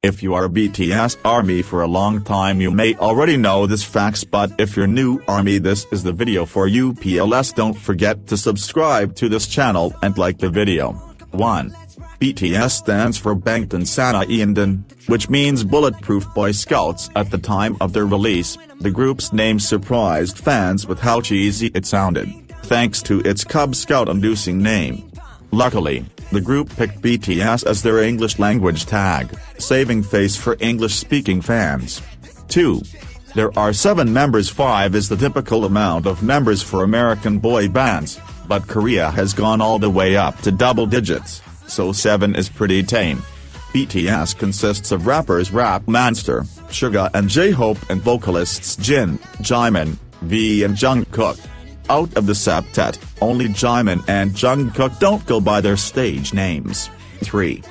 If you are a BTS ARMY for a long time you may already know this facts, but if you're new ARMY this is the video for you. Plus don't forget to subscribe to this channel and like the video. 1. BTS stands for Bangtan Sana Iandan, which means Bulletproof Boy Scouts. At the time of their release, the group's name surprised fans with how cheesy it sounded, thanks to its Cub Scout-inducing name. Luckily, the group picked BTS as their English-language tag, saving face for English-speaking fans. 2. There are 7 members. 5 is the typical amount of members for American boy bands, but Korea has gone all the way up to double digits, so 7 is pretty tame. BTS consists of rappers Rap Monster, Suga and J-Hope and vocalists Jin, Jimin, V and Jungkook. Out of the septet, only Jimin and Jungkook don't go by their stage names. 3.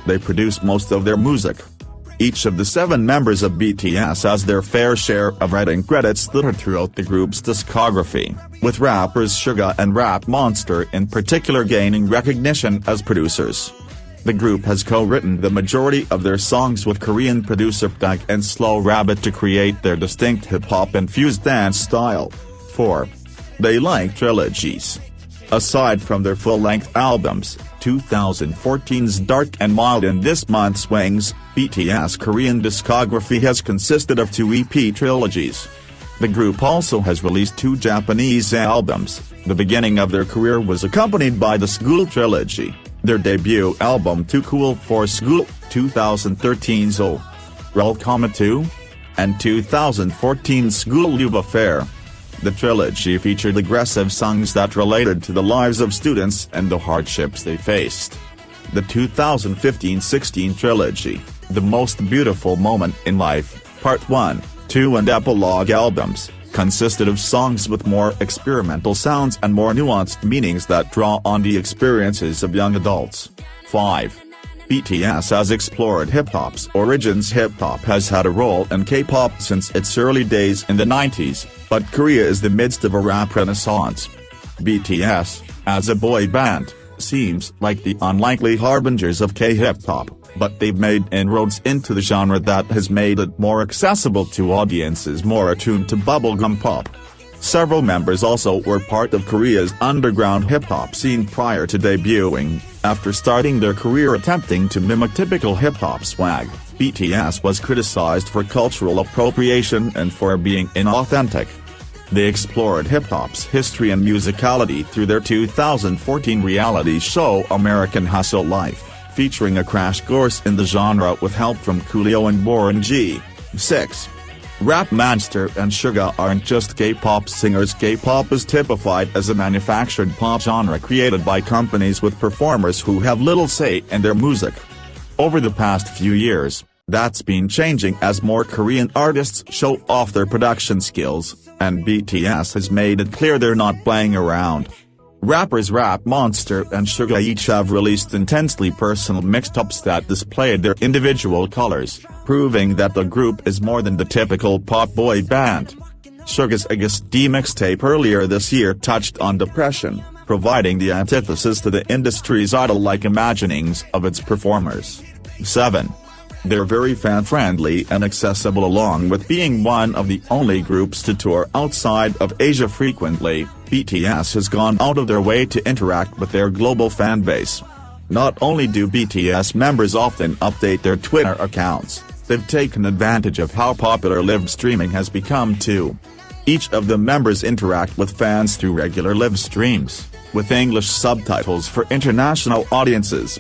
They produce most of their music. Each of the 7 members of BTS has their fair share of writing credits littered throughout the group's discography, with rappers Suga and Rap Monster in particular gaining recognition as producers. The group has co-written the majority of their songs with Korean producer Dag and Slow Rabbit to create their distinct hip-hop-infused dance style. 4. They like trilogies. Aside from their full-length albums, 2014's Dark and Mild and this month's Wings, BTS Korean discography has consisted of 2 EP trilogies. The group also has released 2 Japanese albums. The beginning of their career was accompanied by the School trilogy, their debut album Too Cool for School, 2013's Oh, Welcome to, and 2014's School Love Affair. The trilogy featured aggressive songs that related to the lives of students and the hardships they faced. The 2015-16 trilogy, The Most Beautiful Moment in Life, Part 1, 2 and Epilogue albums, consisted of songs with more experimental sounds and more nuanced meanings that draw on the experiences of young adults. 5. BTS has explored hip-hop's origins. Hip-hop has had a role in K-pop since its early days in the 90s, but Korea is the midst of a rap renaissance. BTS, as a boy band, seems like the unlikely harbingers of K-hip-hop, but they've made inroads into the genre that has made it more accessible to audiences more attuned to bubblegum pop. Several members also were part of Korea's underground hip-hop scene prior to debuting. After starting their career attempting to mimic typical hip-hop swag, BTS was criticized for cultural appropriation and for being inauthentic. They explored hip-hop's history and musicality through their 2014 reality show American Hustle Life, featuring a crash course in the genre with help from Coolio and Warren G. 6. Rap Monster and Suga aren't just K-pop singers. K-pop is typified as a manufactured pop genre created by companies with performers who have little say in their music. Over the past few years, that's been changing as more Korean artists show off their production skills, and BTS has made it clear they're not playing around. Rappers Rap Monster and Suga each have released intensely personal mixtapes that displayed their individual colors, proving that the group is more than the typical pop boy band. Suga's August D mixtape earlier this year touched on depression, providing the antithesis to the industry's idol-like imaginings of its performers. 7. They're very fan-friendly and accessible. Along with being one of the only groups to tour outside of Asia frequently, BTS has gone out of their way to interact with their global fan base. Not only do BTS members often update their Twitter accounts, they've taken advantage of how popular live streaming has become too. Each of the members interact with fans through regular live streams, with English subtitles for international audiences.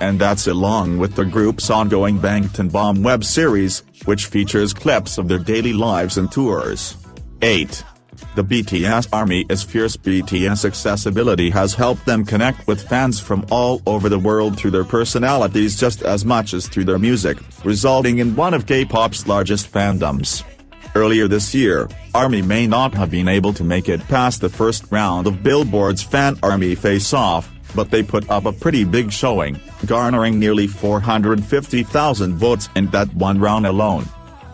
And that's along with the group's ongoing Bangtan Bomb web series, which features clips of their daily lives and tours. 8. The BTS ARMY is fierce. BTS accessibility has helped them connect with fans from all over the world through their personalities just as much as through their music, resulting in one of K-pop's largest fandoms. Earlier this year, ARMY may not have been able to make it past the first round of Billboard's Fan ARMY Face Off, but they put up a pretty big showing, garnering nearly 450,000 votes in that one round alone.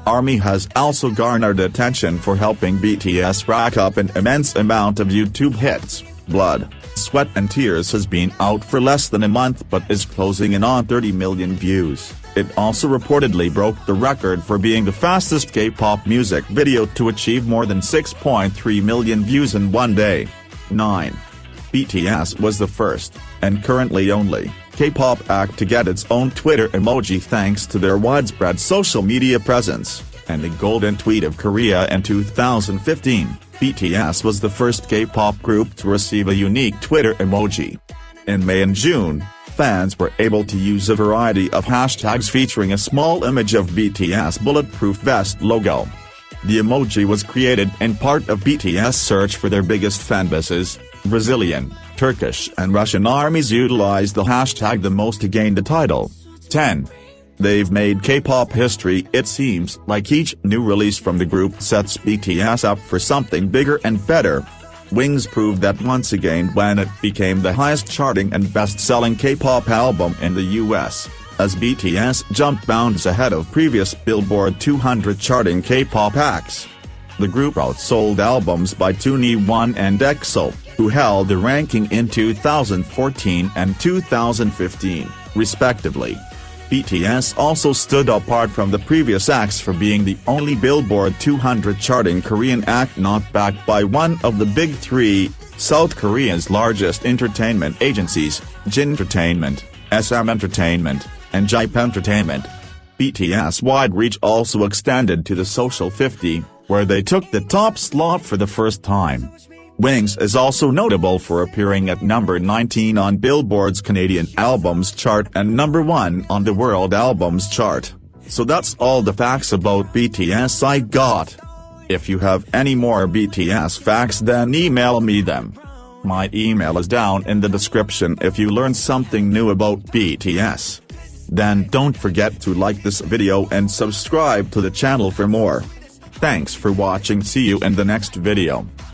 ARMY has also garnered attention for helping BTS rack up an immense amount of YouTube hits, Blood, Sweat and Tears has been out for less than a month but is closing in on 30 million views. It also reportedly broke the record for being the fastest K-pop music video to achieve more than 6.3 million views in one day. 9. BTS was the first, and currently only, K-pop act to get its own Twitter emoji thanks to their widespread social media presence, and the Golden Tweet of Korea in 2015. BTS was the first K-pop group to receive a unique Twitter emoji. In May and June, fans were able to use a variety of hashtags featuring a small image of BTS Bulletproof Vest logo. The emoji was created in part of BTS' search for their biggest fanbases. Brazilian, Turkish and Russian armies utilized the hashtag the most to gain the title. 10. They've made K-pop history. It seems like each new release from the group sets BTS up for something bigger and better. Wings proved that once again when it became the highest charting and best-selling K-pop album in the US, as BTS jumped bounds ahead of previous Billboard 200 charting K-pop acts. The group outsold albums by 2NE1 and EXO, who held the ranking in 2014 and 2015, respectively. BTS also stood apart from the previous acts for being the only Billboard 200 charting Korean act not backed by one of the big three, South Korea's largest entertainment agencies, Jin Entertainment, SM Entertainment, and JYP Entertainment. BTS' wide reach also extended to the Social 50, where they took the top slot for the first time. Wings is also notable for appearing at number 19 on Billboard's Canadian Albums Chart and number 1 on the World Albums Chart. So that's all the facts about BTS I got. If you have any more BTS facts, then email me them. My email is down in the description if you learned something new about BTS. Then don't forget to like this video and subscribe to the channel for more. Thanks for watching. See you in the next video.